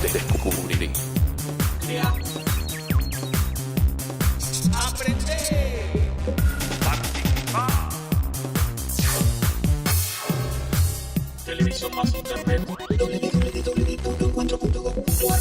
Descubrí. Crea. Aprender. Participar. Televisión más internet. www.encuentro.com.ar.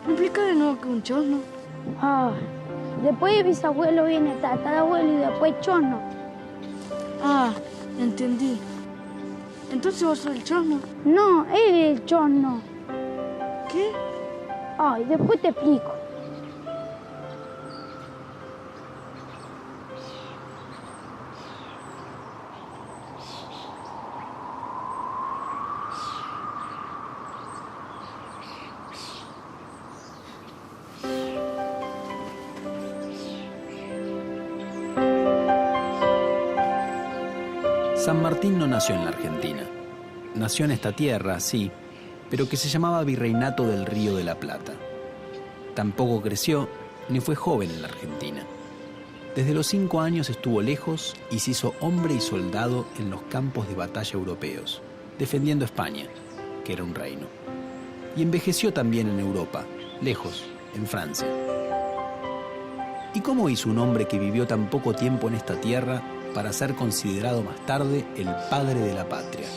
Explica de nuevo que un chosno. Después de bisabuelo viene tatarabuelo y después chosno. Entendí. Entonces vos sos el chosno. No, él es el chosno. ¿Qué? Después te explico. San Martín no nació en la Argentina. Nació en esta tierra, sí, pero que se llamaba Virreinato del Río de la Plata. Tampoco creció ni fue joven en la Argentina. Desde los 5 años estuvo lejos y se hizo hombre y soldado en los campos de batalla europeos, defendiendo España, que era un reino. Y envejeció también en Europa, lejos, en Francia. ¿Y cómo hizo un hombre que vivió tan poco tiempo en esta tierra para ser considerado más tarde el padre de la patria?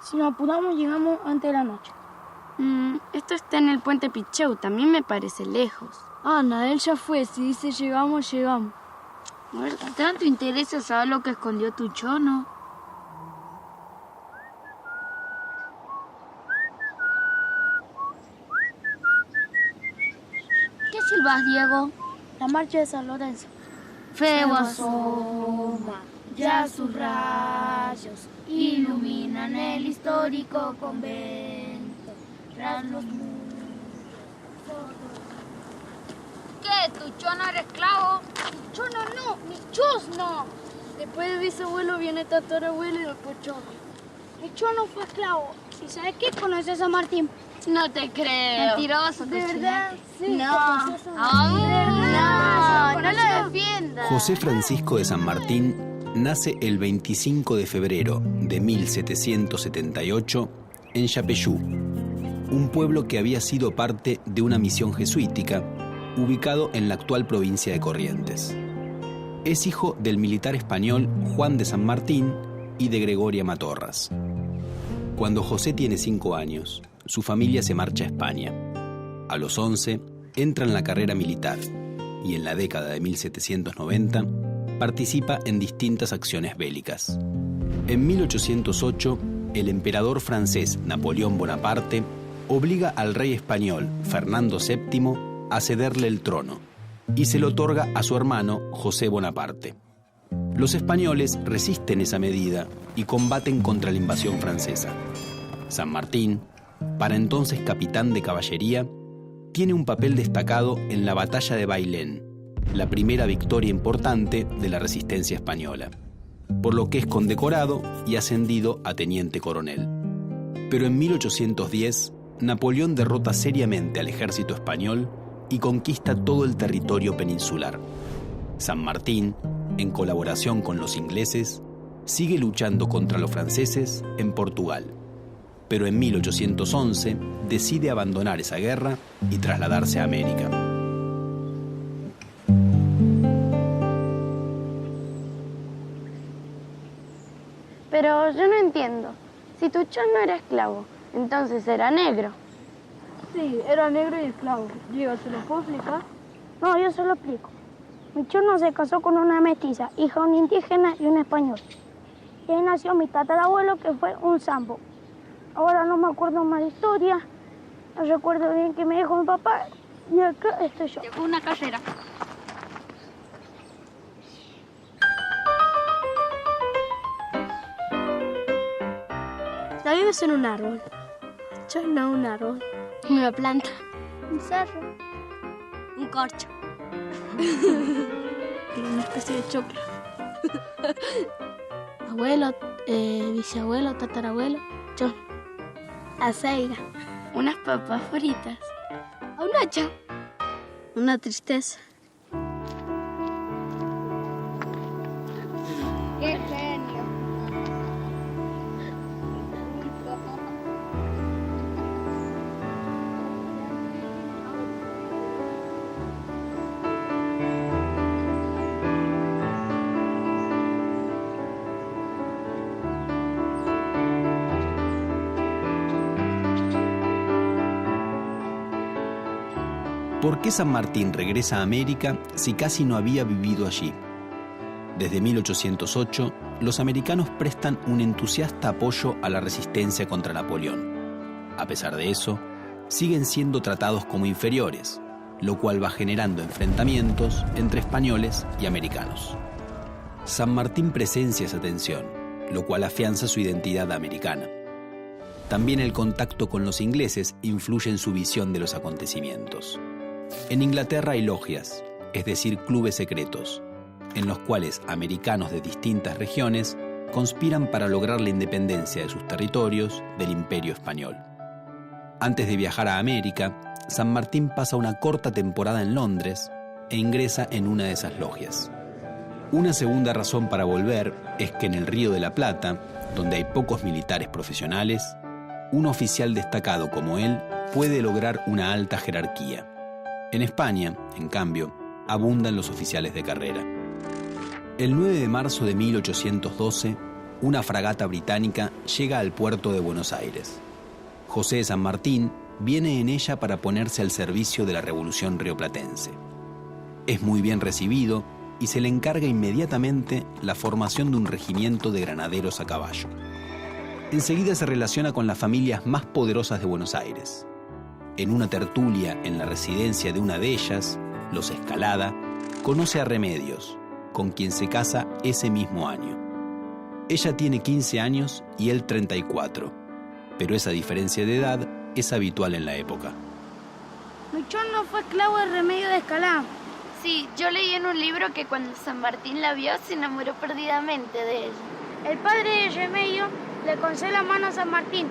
Si nos apuramos, llegamos antes de la noche. Esto está en el puente Picheu, también me parece lejos. Él ya fue, si dice llegamos, llegamos. ¿Tanto interesa saber lo que escondió tu chono? ¿Qué silbas, Diego? La marcha de San Lorenzo. Feo asoma, ya sus rayos iluminan el histórico convento. Tras los muros. ¿Qué? ¿Tu chono era esclavo? Mi chono no, mi chosno. Después de bisabuelo viene tatarabuelo y después chosno. Mi chono fue esclavo. ¿Y sabes qué? ¿Conoces a San Martín? No te creo. Mentiroso. ¿De verdad? Sí. No. No lo defiendas. José Francisco de San Martín nace el 25 de febrero de 1778 en Yapeyú, un pueblo que había sido parte de una misión jesuítica ubicado en la actual provincia de Corrientes. Es hijo del militar español Juan de San Martín y de Gregoria Matorras. Cuando José tiene 5 años, su familia se marcha a España. A los 11, entra en la carrera militar y en la década de 1790 participa en distintas acciones bélicas. En 1808, el emperador francés Napoleón Bonaparte obliga al rey español Fernando VII a cederle el trono y se lo otorga a su hermano José Bonaparte. Los españoles resisten esa medida y combaten contra la invasión francesa. San Martín, para entonces capitán de caballería, tiene un papel destacado en la batalla de Bailén, la primera victoria importante de la resistencia española, por lo que es condecorado y ascendido a teniente coronel. Pero en 1810, Napoleón derrota seriamente al ejército español y conquista todo el territorio peninsular. San Martín, en colaboración con los ingleses, sigue luchando contra los franceses en Portugal. pero en 1811 decide abandonar esa guerra y trasladarse a América. Pero yo no entiendo. Si Tuchón no era esclavo, entonces era negro. Sí, era negro y esclavo. Diego, ¿se lo puedo explicar? No, yo se lo explico. Mi chorno se casó con una mestiza, hija de un indígena y un español. Y ahí nació mi tatarabuelo, que fue un sambo. Ahora no me acuerdo más de historia, no recuerdo bien qué me dijo mi papá, y acá estoy yo. Una carrera. La vives en un árbol. Yo no un árbol. Una planta. Un cerro. Un corcho. Una especie de choclo. Abuelo, bisabuelo, tatarabuelo, yo. Aceiga. Unas papas fritas. A un hacha. Una tristeza. ¡Qué genio! ¿Por qué San Martín regresa a América si casi no había vivido allí? Desde 1808, los americanos prestan un entusiasta apoyo a la resistencia contra Napoleón. A pesar de eso, siguen siendo tratados como inferiores, lo cual va generando enfrentamientos entre españoles y americanos. San Martín presencia esa tensión, lo cual afianza su identidad americana. También el contacto con los ingleses influye en su visión de los acontecimientos. En Inglaterra hay logias, es decir, clubes secretos, en los cuales americanos de distintas regiones conspiran para lograr la independencia de sus territorios del Imperio Español. Antes de viajar a América, San Martín pasa una corta temporada en Londres e ingresa en una de esas logias. Una segunda razón para volver es que en el Río de la Plata, donde hay pocos militares profesionales, un oficial destacado como él puede lograr una alta jerarquía. En España, en cambio, abundan los oficiales de carrera. El 9 de marzo de 1812, una fragata británica llega al puerto de Buenos Aires. José de San Martín viene en ella para ponerse al servicio de la Revolución rioplatense. Es muy bien recibido y se le encarga inmediatamente la formación de un regimiento de granaderos a caballo. Enseguida se relaciona con las familias más poderosas de Buenos Aires. En una tertulia en la residencia de una de ellas, los Escalada, conoce a Remedios, con quien se casa ese mismo año. Ella tiene 15 años y él 34, pero esa diferencia de edad es habitual en la época. Mi chorno fue esclavo de Remedio de Escalada. Sí, yo leí en un libro que cuando San Martín la vio se enamoró perdidamente de ella. El padre de Remedio le concede la mano a San Martín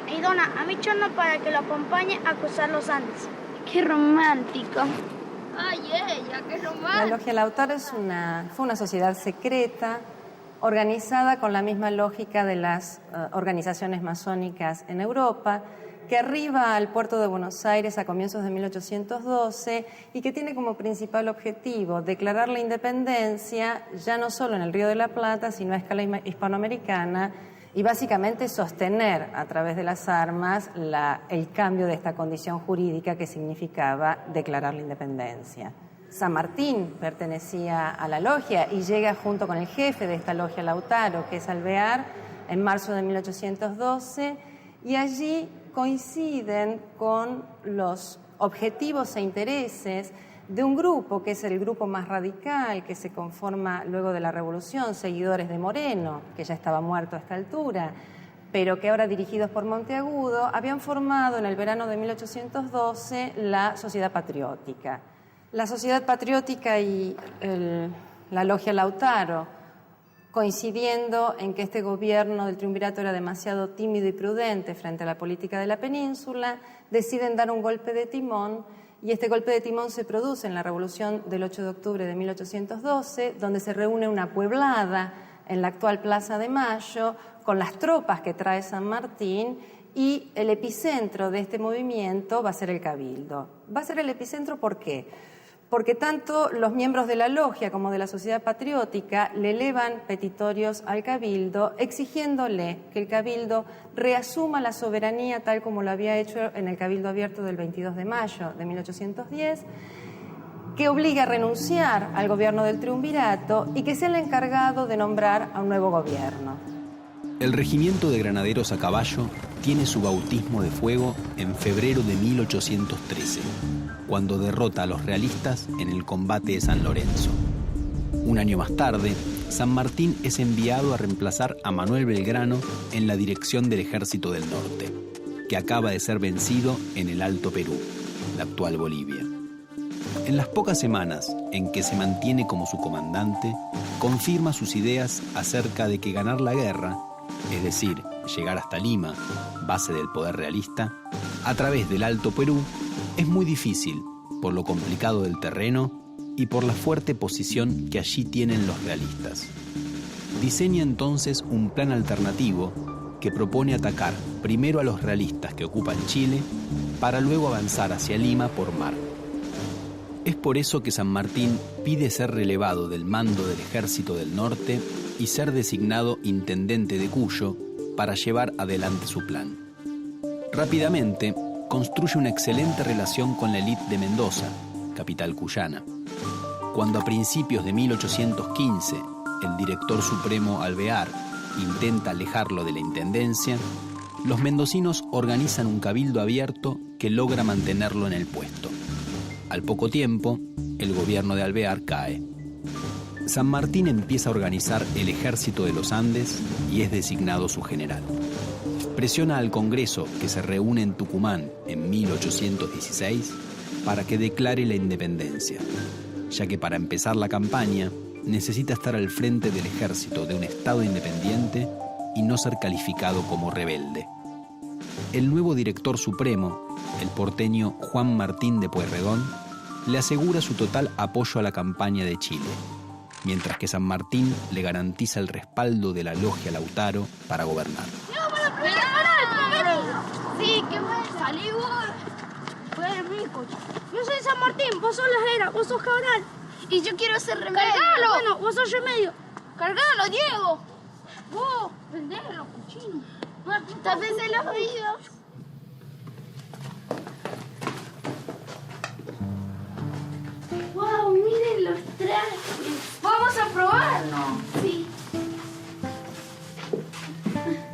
y dona a mi chorno para que lo acompañe a cruzar los Andes. ¡Qué romántico! ¡Ay, ella, qué romántico! La Logia Lautaro fue una sociedad secreta organizada con la misma lógica de las organizaciones masónicas en Europa, que arriba al puerto de Buenos Aires a comienzos de 1812 y que tiene como principal objetivo declarar la independencia ya no solo en el Río de la Plata, sino a escala hispanoamericana, y básicamente sostener a través de las armas el cambio de esta condición jurídica que significaba declarar la independencia. San Martín pertenecía a la logia y llega junto con el jefe de esta logia Lautaro, que es Alvear, en marzo de 1812, y allí coinciden con los objetivos e intereses de un grupo que es el grupo más radical, que se conforma luego de la Revolución, seguidores de Moreno, que ya estaba muerto a esta altura, pero que ahora dirigidos por Monteagudo, habían formado en el verano de 1812 la Sociedad Patriótica. La Sociedad Patriótica y la Logia Lautaro, coincidiendo en que este gobierno del triunvirato era demasiado tímido y prudente frente a la política de la península, deciden dar un golpe de timón, y este golpe de timón se produce en la Revolución del 8 de octubre de 1812, donde se reúne una pueblada en la actual Plaza de Mayo, con las tropas que trae San Martín, y el epicentro de este movimiento va a ser el Cabildo. Va a ser el epicentro, ¿por qué? Porque tanto los miembros de la logia como de la Sociedad Patriótica le elevan petitorios al Cabildo exigiéndole que el Cabildo reasuma la soberanía tal como lo había hecho en el Cabildo Abierto del 22 de mayo de 1810, que obligue a renunciar al gobierno del triunvirato y que sea el encargado de nombrar a un nuevo gobierno. El regimiento de granaderos a caballo tiene su bautismo de fuego en febrero de 1813, cuando derrota a los realistas en el combate de San Lorenzo. Un año más tarde, San Martín es enviado a reemplazar a Manuel Belgrano en la dirección del Ejército del Norte, que acaba de ser vencido en el Alto Perú, la actual Bolivia. En las pocas semanas en que se mantiene como su comandante, confirma sus ideas acerca de que ganar la guerra, es decir, llegar hasta Lima, base del poder realista, a través del Alto Perú, es muy difícil por lo complicado del terreno y por la fuerte posición que allí tienen los realistas. Diseña entonces un plan alternativo que propone atacar primero a los realistas que ocupan Chile para luego avanzar hacia Lima por mar. Es por eso que San Martín pide ser relevado del mando del Ejército del Norte y ser designado intendente de Cuyo para llevar adelante su plan. Rápidamente, construye una excelente relación con la élite de Mendoza, capital cuyana. Cuando a principios de 1815 el director supremo Alvear intenta alejarlo de la intendencia, los mendocinos organizan un cabildo abierto que logra mantenerlo en el puesto. Al poco tiempo, el gobierno de Alvear cae. San Martín empieza a organizar el Ejército de los Andes y es designado su general. Presiona al Congreso, que se reúne en Tucumán en 1816, para que declare la independencia, ya que para empezar la campaña necesita estar al frente del ejército de un Estado independiente y no ser calificado como rebelde. El nuevo director supremo, el porteño Juan Martín de Pueyrredón, le asegura su total apoyo a la campaña de Chile, mientras que San Martín le garantiza el respaldo de la logia Lautaro para gobernar. Sí, que voy a salir vos. Yo soy San Martín, vos sos la Jera, vos sos Cabral. Y yo quiero ser Remedio. ¡Cargalo! Bueno, vos sos Remedio. ¡Cargalo, Diego! Vos, pendejalo, cochino. Tápese los oídos. ¡Wow! Miren los trajes. ¡Vamos a probarlo! Sí.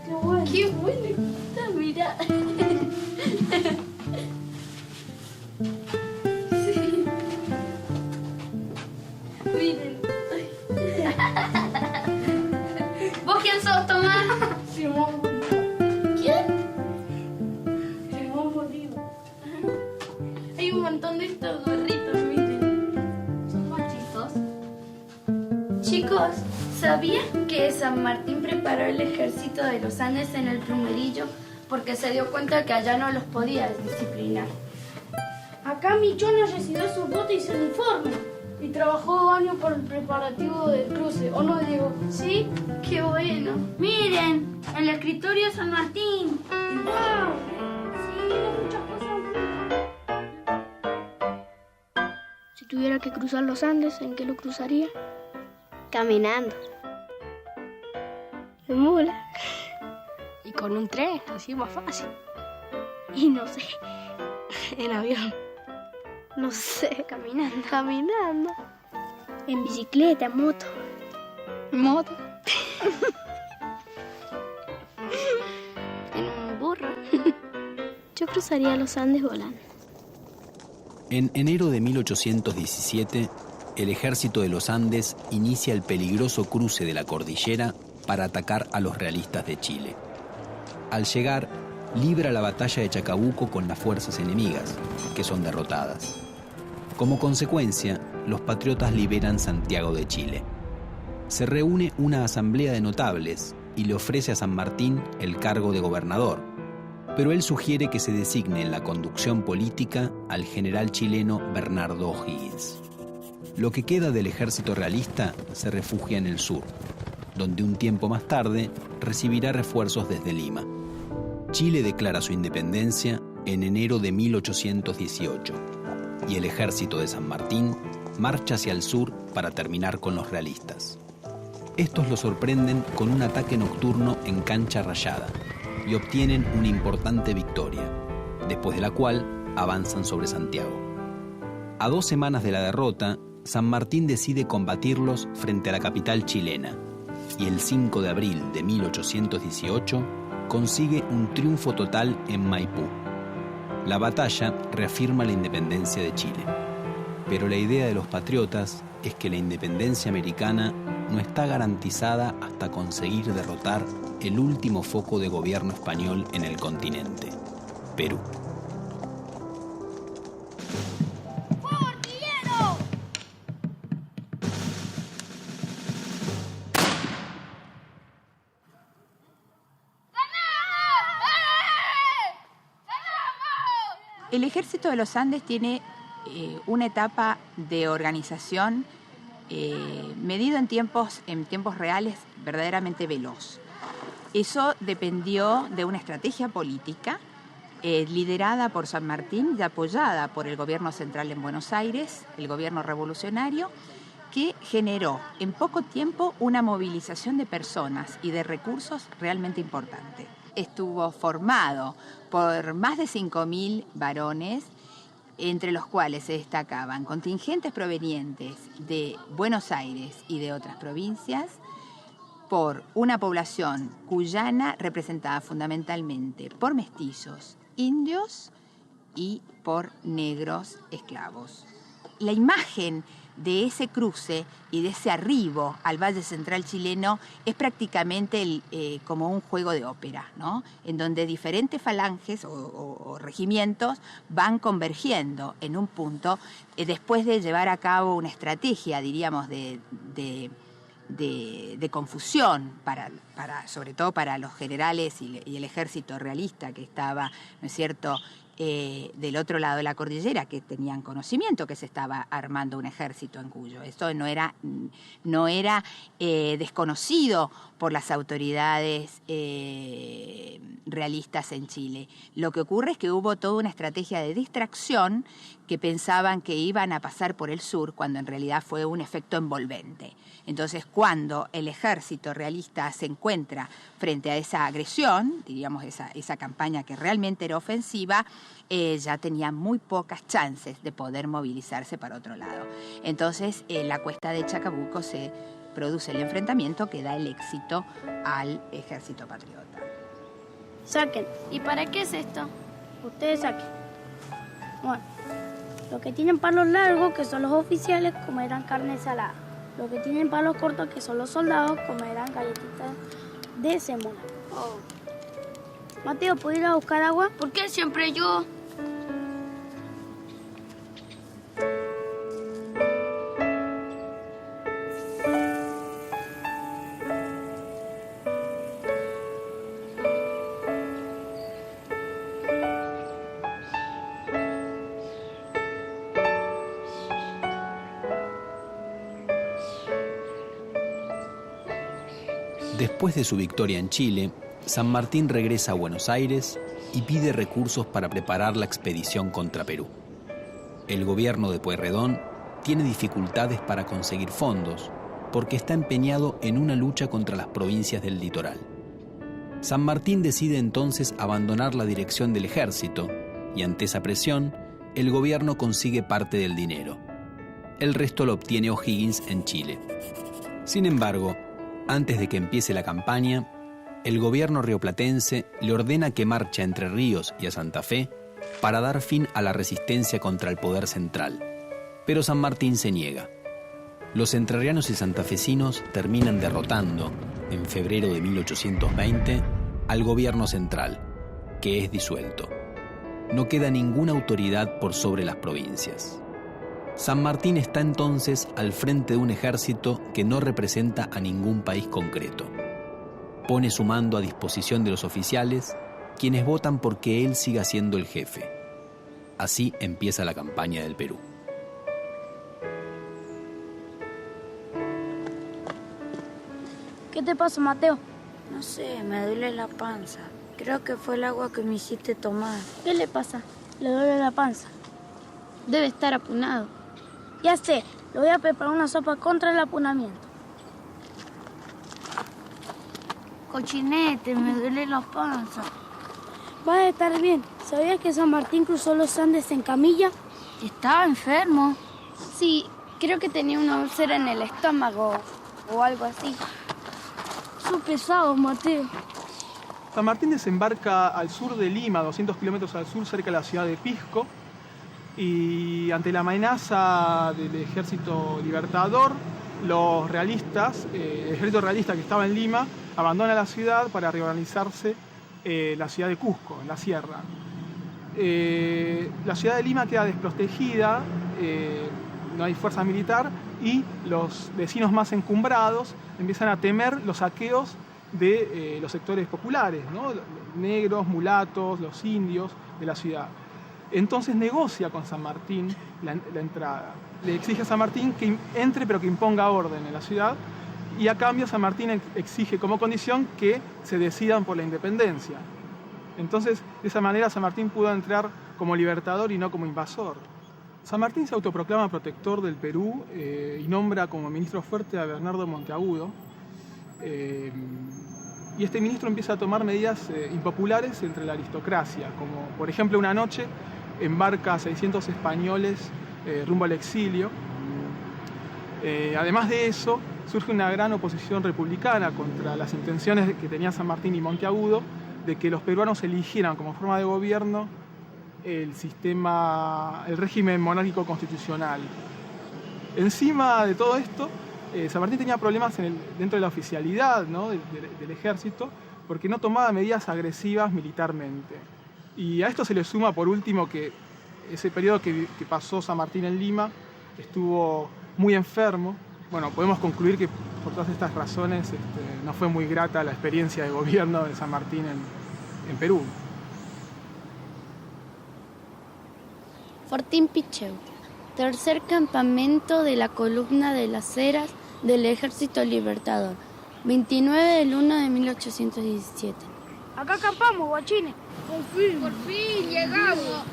¡Qué bueno! ¡Qué bueno está! Mira. Sí. Miren. ¿Vos quién sos, Tomás? Simón Bolívar. ¿Quién? Simón Bolívar. Hay un montón de estos gorritos, miren. Son machitos. Chicos, ¿sabían que San Martín preparó el ejército de los Andes en el Plumerillo porque se dio cuenta que allá no los podía disciplinar? Acá Michona recibió su bote y su uniforme y trabajó 2 años por el preparativo del cruce, ¿o no, Diego? Sí, qué bueno. Miren, el escritorio de San Martín. ¡Wow! Sí, hay muchas cosas. Si tuviera que cruzar los Andes, ¿en qué lo cruzaría? Caminando. En mula. Y con un tren, así más fácil. Y no sé, En avión. no sé, Caminando. caminando. En bicicleta, en moto. Moto. En un burro. Yo cruzaría los Andes volando. En enero de 1817, el ejército de los Andes inicia el peligroso cruce de la cordillera para atacar a los realistas de Chile. Al llegar, libra la batalla de Chacabuco con las fuerzas enemigas, que son derrotadas. Como consecuencia, los patriotas liberan Santiago de Chile. Se reúne una asamblea de notables y le ofrece a San Martín el cargo de gobernador, pero él sugiere que se designe en la conducción política al general chileno Bernardo O'Higgins. Lo que queda del ejército realista se refugia en el sur, donde un tiempo más tarde recibirá refuerzos desde Lima. Chile declara su independencia en enero de 1818 y el ejército de San Martín marcha hacia el sur para terminar con los realistas. Estos lo sorprenden con un ataque nocturno en Cancha Rayada y obtienen una importante victoria, después de la cual avanzan sobre Santiago. A 2 semanas de la derrota, San Martín decide combatirlos frente a la capital chilena y el 5 de abril de 1818 consigue un triunfo total en Maipú. La batalla reafirma la independencia de Chile, pero la idea de los patriotas es que la independencia americana no está garantizada hasta conseguir derrotar el último foco de gobierno español en el continente, Perú. El Ejército de los Andes tiene una etapa de organización medido en tiempos reales verdaderamente veloz. Eso dependió de una estrategia política liderada por San Martín y apoyada por el gobierno central en Buenos Aires, el gobierno revolucionario, que generó en poco tiempo una movilización de personas y de recursos realmente importante. Estuvo formado por más de 5.000 varones, entre los cuales se destacaban contingentes provenientes de Buenos Aires y de otras provincias, por una población cuyana representada fundamentalmente por mestizos, indios y por negros esclavos. La imagen de ese cruce y de ese arribo al Valle Central chileno es prácticamente como un juego de ópera, ¿no? En donde diferentes falanges o regimientos van convergiendo en un punto después de llevar a cabo una estrategia, diríamos, de confusión sobre todo para los generales y el ejército realista que estaba, ¿no es cierto?, del otro lado de la cordillera, que tenían conocimiento que se estaba armando un ejército en Cuyo. Esto no era desconocido por las autoridades realistas en Chile. Lo que ocurre es que hubo toda una estrategia de distracción que pensaban que iban a pasar por el sur, cuando en realidad fue un efecto envolvente. Entonces, cuando el ejército realista se encuentra frente a esa agresión, diríamos esa campaña que realmente era ofensiva, ya tenía muy pocas chances de poder movilizarse para otro lado. Entonces, en la cuesta de Chacabuco se produce el enfrentamiento que da el éxito al ejército patriota. Saquen. ¿Y para qué es esto? Ustedes saquen. Bueno, los que tienen palos largos, que son los oficiales, comerán carne salada. Los que tienen palos cortos, que son los soldados, comerán galletitas de semona. Oh. Mateo, ¿puedo ir a buscar agua? ¿Por qué siempre yo? Después de su victoria en Chile, San Martín regresa a Buenos Aires y pide recursos para preparar la expedición contra Perú. El gobierno de Pueyrredón tiene dificultades para conseguir fondos porque está empeñado en una lucha contra las provincias del litoral. San Martín decide entonces abandonar la dirección del ejército y ante esa presión, el gobierno consigue parte del dinero. El resto lo obtiene O'Higgins en Chile. Sin embargo, antes de que empiece la campaña, el gobierno rioplatense le ordena que marche a Entre Ríos y a Santa Fe para dar fin a la resistencia contra el poder central. Pero San Martín se niega. Los entrerrianos y santafesinos terminan derrotando, en febrero de 1820, al gobierno central, que es disuelto. No queda ninguna autoridad por sobre las provincias. San Martín está entonces al frente de un ejército que no representa a ningún país concreto. Pone su mando a disposición de los oficiales, quienes votan porque él siga siendo el jefe. Así empieza la campaña del Perú. ¿Qué ¿Qué te pasa, Mateo? No sé, me duele la panza. Creo que fue el agua que me hiciste tomar. ¿Qué le pasa? Le duele la panza. Debe estar apunado. Ya sé, le voy a preparar una sopa contra el apunamiento. Cochinete, me duele la panza. Vas a estar bien. ¿Sabías que San Martín cruzó los Andes en camilla? Estaba enfermo. Sí, creo que tenía una úlcera en el estómago o algo así. Son pesados, Mateo. San Martín desembarca al sur de Lima, 200 kilómetros al sur, cerca de la ciudad de Pisco, y ante la amenaza del ejército libertador, los realistas, el ejército realista que estaba en Lima, abandona la ciudad para reorganizarse la ciudad de Cusco, en la sierra. La ciudad de Lima queda desprotegida, no hay fuerza militar, y los vecinos más encumbrados empiezan a temer los saqueos de los sectores populares, ¿no? Los negros, mulatos, los indios de la ciudad. Entonces negocia con San Martín la entrada. Le exige a San Martín que entre, pero que imponga orden en la ciudad, y a cambio San Martín exige como condición que se decidan por la independencia. Entonces, de esa manera San Martín pudo entrar como libertador y no como invasor. San Martín se autoproclama protector del Perú y nombra como ministro fuerte a Bernardo Monteagudo. Y este ministro empieza a tomar medidas impopulares entre la aristocracia, como por ejemplo una noche embarca a 600 españoles rumbo al exilio. Además de eso, surge una gran oposición republicana contra las intenciones que tenía San Martín y Monteagudo de que los peruanos eligieran como forma de gobierno el régimen monárquico constitucional. Encima de todo esto, San Martín tenía problemas dentro de la oficialidad, ¿no? del ejército, porque no tomaba medidas agresivas militarmente. Y a esto se le suma, por último, que ese periodo que pasó San Martín en Lima estuvo muy enfermo. Bueno, podemos concluir que por todas estas razones no fue muy grata la experiencia de gobierno de San Martín en Perú. Fortín Picheu, tercer campamento de la columna de las Heras del Ejército Libertador, 29 del 1 de 1817. Acá acampamos, guachines. Por fin llegamos.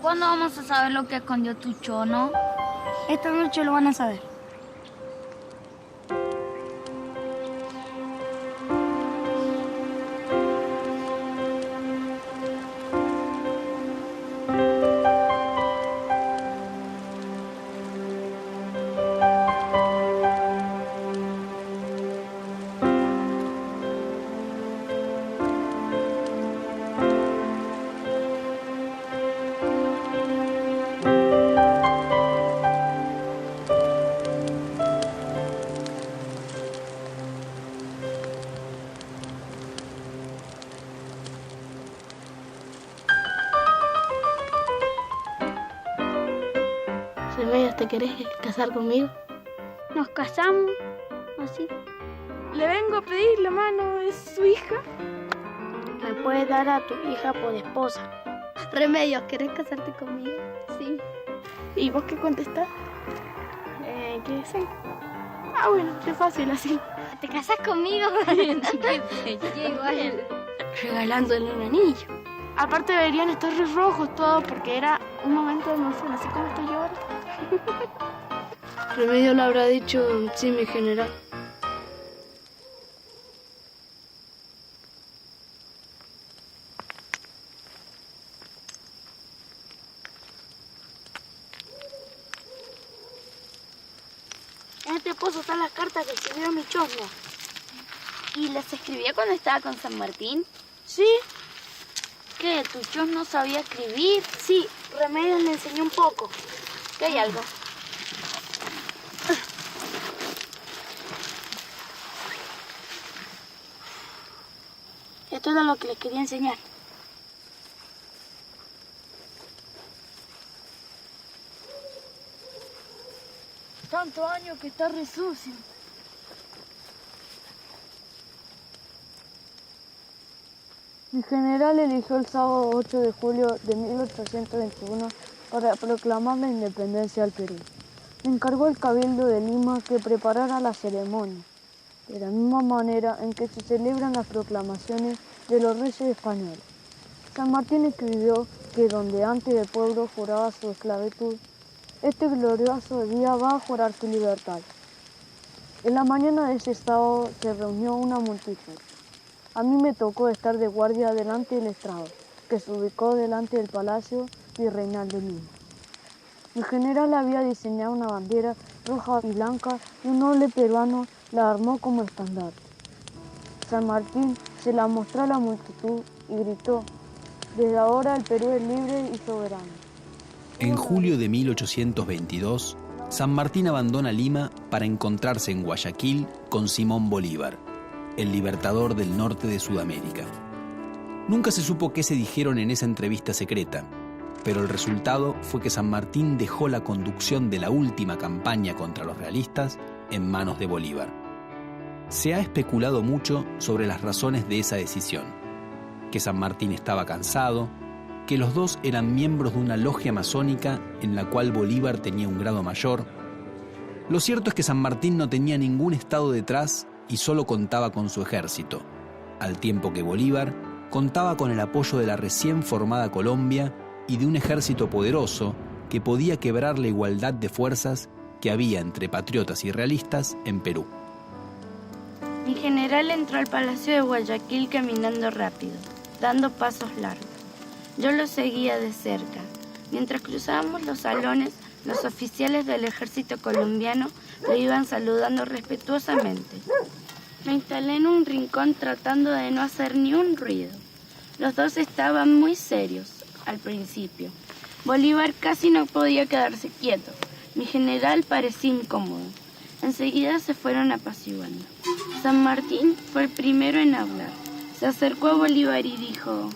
¿Cuándo vamos a saber lo que escondió tu chono? Esta noche lo van a saber. Remedios, ¿te querés casar conmigo? ¿Nos casamos? ¿Así? Le vengo a pedir la mano de su hija. Me puedes dar a tu hija por esposa. Remedios, ¿querés casarte conmigo? Sí. ¿Y vos qué contestás? ¿Qué sí? Ah, bueno, qué fácil así. ¿Te casas conmigo? Igual. Regalándole un anillo. Aparte deberían estar re rojos todos porque era un momento de emoción, así como estoy yo ahora. Remedio le habrá dicho, sí, mi general. En este pozo están las cartas que escribió mi chosno. ¿Y las escribía cuando estaba con San Martín? ¿Sí? ¿Qué? ¿Tu chosno sabía escribir? Sí, Remedios le enseñó un poco. ¿Que hay algo? Esto era lo que les quería enseñar. Tantos años que está re sucio. Mi general eligió el sábado 8 de julio de 1821 para proclamar la independencia del Perú. encargó al Cabildo de Lima que preparara la ceremonia, de la misma manera en que se celebran las proclamaciones de los reyes españoles. San Martín escribió que donde antes el pueblo juraba su esclavitud, este glorioso día va a jurar su libertad. En la mañana de ese sábado se reunió una multitud. A mí me tocó estar de guardia delante del estrado, que se ubicó delante del Palacio Virreinal de Lima. El general había diseñado una bandera roja y blanca y un noble peruano la armó como estandarte. San Martín se la mostró a la multitud y gritó: desde ahora el Perú es libre y soberano. En julio de 1822, San Martín abandona Lima para encontrarse en Guayaquil con Simón Bolívar, el libertador del norte de Sudamérica. Nunca se supo qué se dijeron en esa entrevista secreta, pero el resultado fue que San Martín dejó la conducción de la última campaña contra los realistas en manos de Bolívar. Se ha especulado mucho sobre las razones de esa decisión: que San Martín estaba cansado, que los dos eran miembros de una logia masónica en la cual Bolívar tenía un grado mayor. Lo cierto es que San Martín no tenía ningún estado detrás y solo contaba con su ejército, al tiempo que Bolívar contaba con el apoyo de la recién formada Colombia y de un ejército poderoso que podía quebrar la igualdad de fuerzas que había entre patriotas y realistas en Perú. Mi general entró al Palacio de Guayaquil caminando rápido, dando pasos largos. Yo lo seguía de cerca. Mientras cruzábamos los salones, los oficiales del ejército colombiano lo iban saludando respetuosamente. Me instalé en un rincón tratando de no hacer ni un ruido. Los dos estaban muy serios al principio. Bolívar casi no podía quedarse quieto. Mi general parecía incómodo. Enseguida se fueron apaciguando. San Martín fue el primero en hablar. Se acercó a Bolívar y dijo: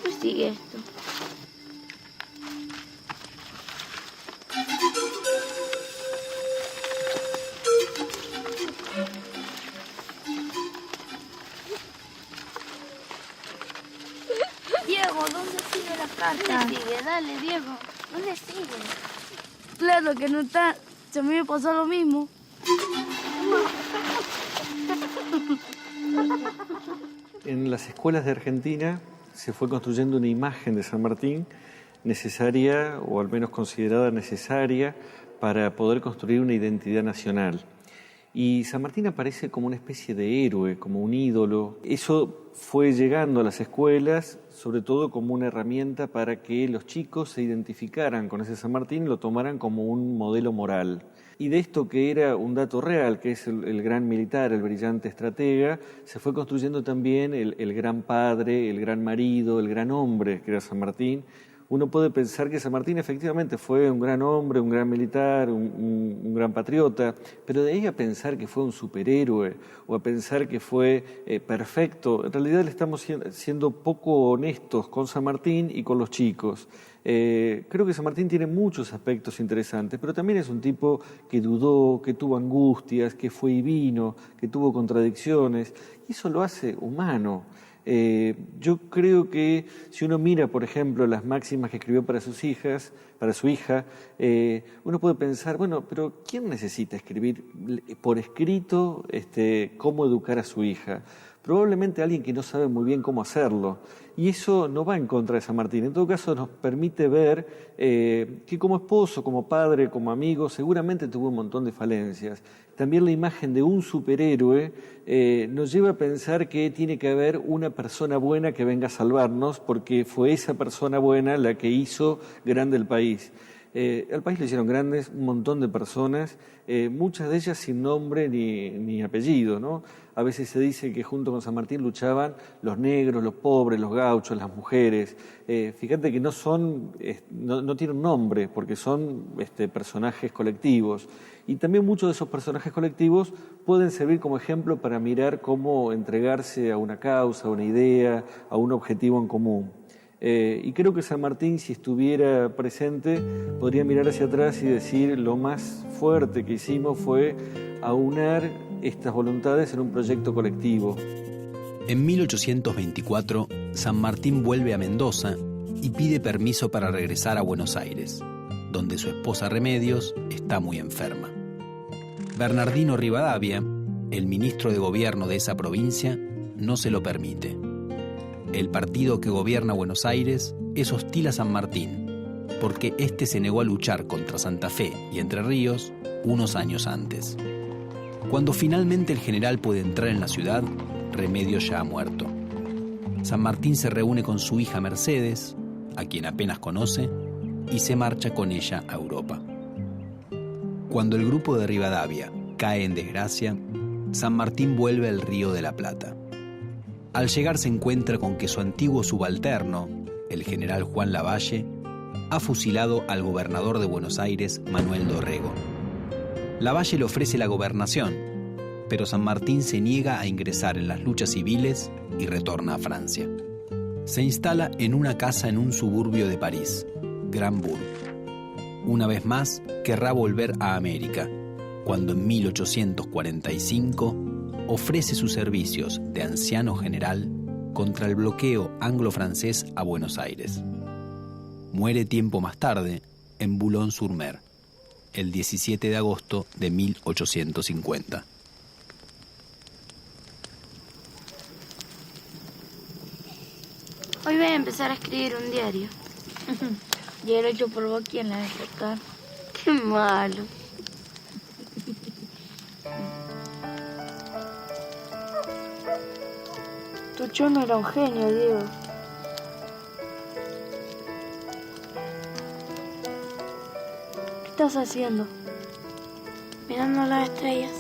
¿cómo sigue esto? Diego, ¿dónde sigue la carta? ¿Dónde sigue? Dale, Diego. ¿Dónde sigue? Claro que no está. Si a mí me pasó lo mismo. En las escuelas de Argentina se fue construyendo una imagen de San Martín necesaria, o al menos considerada necesaria, para poder construir una identidad nacional. Y San Martín aparece como una especie de héroe, como un ídolo. Eso fue llegando a las escuelas, sobre todo como una herramienta para que los chicos se identificaran con ese San Martín y lo tomaran como un modelo moral. Y de esto, que era un dato real, que es el gran militar, el brillante estratega, se fue construyendo también el gran padre, el gran marido, el gran hombre que era San Martín. Uno puede pensar que San Martín efectivamente fue un gran hombre, un gran militar, un gran patriota, pero de ahí a pensar que fue un superhéroe o a pensar que fue perfecto, en realidad le estamos siendo poco honestos con San Martín y con los chicos. Creo que San Martín tiene muchos aspectos interesantes, pero también es un tipo que dudó, que tuvo angustias, que fue y vino, que tuvo contradicciones, y eso lo hace humano. Yo creo que si uno mira, por ejemplo, las máximas que escribió para sus hijas, para su hija, uno puede pensar, bueno, pero ¿quién necesita escribir por escrito cómo educar a su hija? Probablemente alguien que no sabe muy bien cómo hacerlo. Y eso no va en contra de San Martín. En todo caso, nos permite ver que como esposo, como padre, como amigo, seguramente tuvo un montón de falencias. También la imagen de un superhéroe nos lleva a pensar que tiene que haber una persona buena que venga a salvarnos, porque fue esa persona buena la que hizo grande el país. Al país lo hicieron grandes un montón de personas, muchas de ellas sin nombre ni apellido, ¿no? A veces se dice que junto con San Martín luchaban los negros, los pobres, los gauchos, las mujeres. Fíjate que no tienen nombre, porque son personajes colectivos. Y también muchos de esos personajes colectivos pueden servir como ejemplo para mirar cómo entregarse a una causa, a una idea, a un objetivo en común. Y creo que San Martín, si estuviera presente, podría mirar hacia atrás y decir: lo más fuerte que hicimos fue aunar estas voluntades en un proyecto colectivo. En 1824, San Martín vuelve a Mendoza y pide permiso para regresar a Buenos Aires, donde su esposa Remedios está muy enferma. Bernardino Rivadavia, el ministro de gobierno de esa provincia, no se lo permite. El partido que gobierna Buenos Aires es hostil a San Martín, porque este se negó a luchar contra Santa Fe y Entre Ríos unos años antes. Cuando finalmente el general puede entrar en la ciudad, Remedios ya ha muerto. San Martín se reúne con su hija Mercedes, a quien apenas conoce, y se marcha con ella a Europa. Cuando el grupo de Rivadavia cae en desgracia, San Martín vuelve al Río de la Plata. Al llegar se encuentra con que su antiguo subalterno, el general Juan Lavalle, ha fusilado al gobernador de Buenos Aires, Manuel Dorrego. Lavalle le ofrece la gobernación, pero San Martín se niega a ingresar en las luchas civiles y retorna a Francia. Se instala en una casa en un suburbio de París, Granbourg. Una vez más, querrá volver a América, cuando en 1845 ofrece sus servicios de anciano general contra el bloqueo anglo-francés a Buenos Aires. Muere tiempo más tarde en Boulogne-sur-Mer, el 17 de agosto de 1850. Hoy voy a empezar a escribir un diario. Diario hecho por vos, ¿quién la despertar? Qué malo. Tu chono era un genio, Diego. ¿Qué estás haciendo? Mirando las estrellas.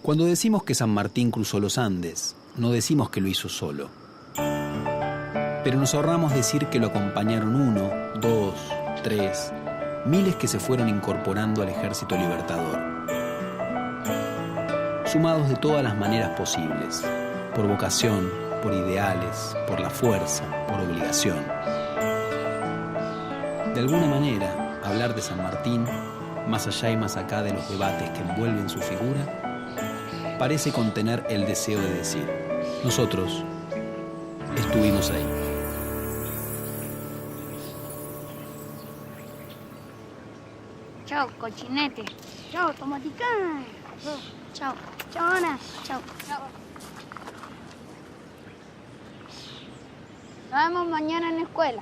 Cuando decimos que San Martín cruzó los Andes, no decimos que lo hizo solo. Pero nos ahorramos decir que lo acompañaron 1, 2, 3, miles que se fueron incorporando al ejército libertador. Sumados de todas las maneras posibles, por vocación, por ideales, por la fuerza, por obligación. De alguna manera, hablar de San Martín, más allá y más acá de los debates que envuelven su figura, parece contener el deseo de decir: nosotros estuvimos ahí. Chao, cochinete. Chao, tomaticán. Chao. Chao, Ana. Chao. Nos vemos mañana en la escuela.